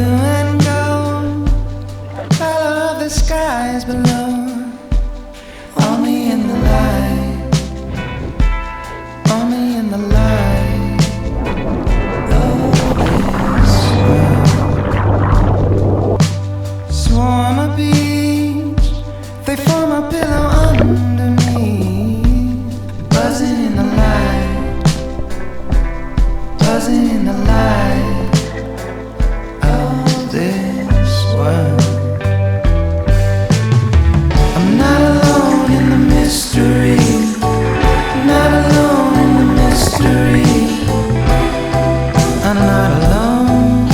and gold, color of the skies below. Only in the light, only in the light of this world. Swarm of bees, they form a pillow under me, buzzing in the light, buzzing in the light of this world. I'm not alone in the mystery, not alone in the mystery. I'm not alone,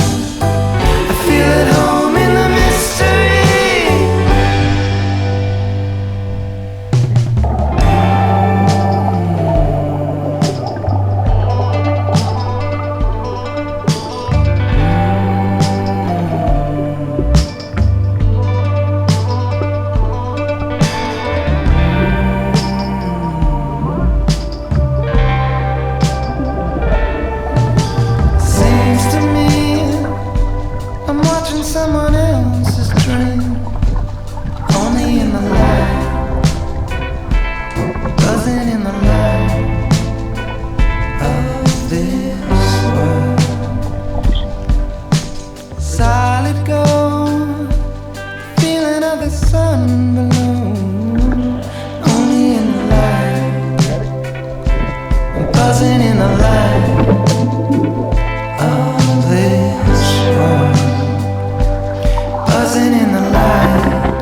I feel at home in the mystery. Seems to me I'm watching someone else's dream, only in the light, buzzing in the light of this world. Solid gold, feeling of the sun below, only in the light, buzzing in the light of this world. Buzzing in the light,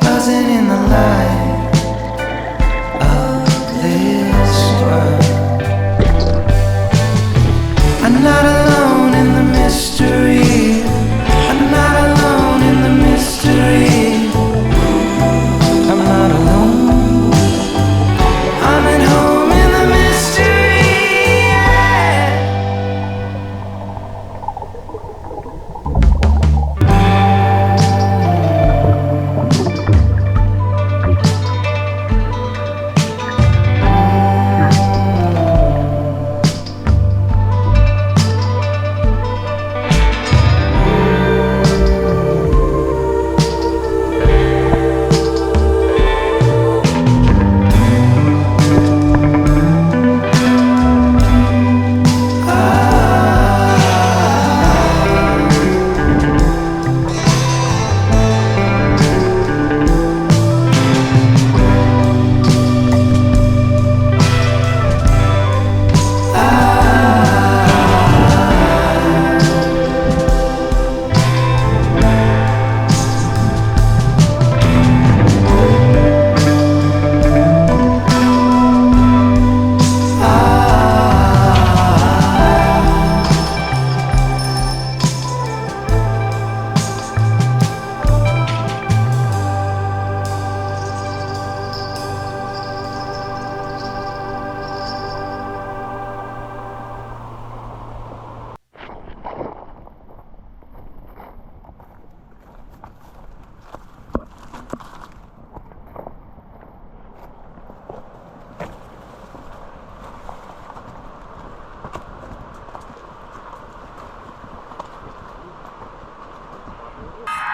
buzzing in the light of this world. I'm not alone in the mystery, I'm not alone in the mystery. I'm not alone, I'm at home in the mystery, yeah.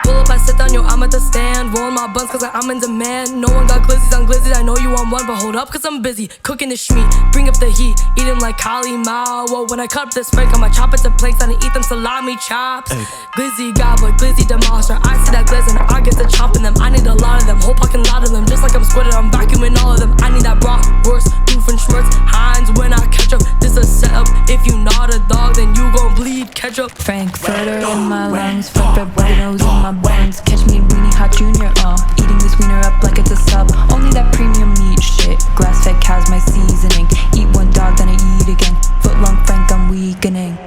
Pull up, I sit down, yo, I'm at the stand. Rolling my buns cause I'm in demand. No one got glizzies on glizzies, I know you want one, but hold up cause I'm busy cooking the shmeat, bring up the heat, eat them like Kali Mao. Whoa, when I cut up this break, I'ma chop it to planks and eat them salami chops. Glizzy gobbler, glizzy demonster, I see that glizz and I get to chomping them. I need a lot of them, whole fucking lot of them. Just like I'm squirted, I'm vacuuming all of them. I need that bratwurst, Doofenshmirtz, Heinz when I catch up. This a setup, if you not a dog, then you gon' bleed ketchup. Frankfurter in my lungs, flatbread burritos in my buns. Catch me weenie hot junior, eating this wiener up like it's a sub. Only that premium meat shit, grass-fed cows my seasoning. Eat one dog, then I eat again. Foot long Frank, I'm weakening.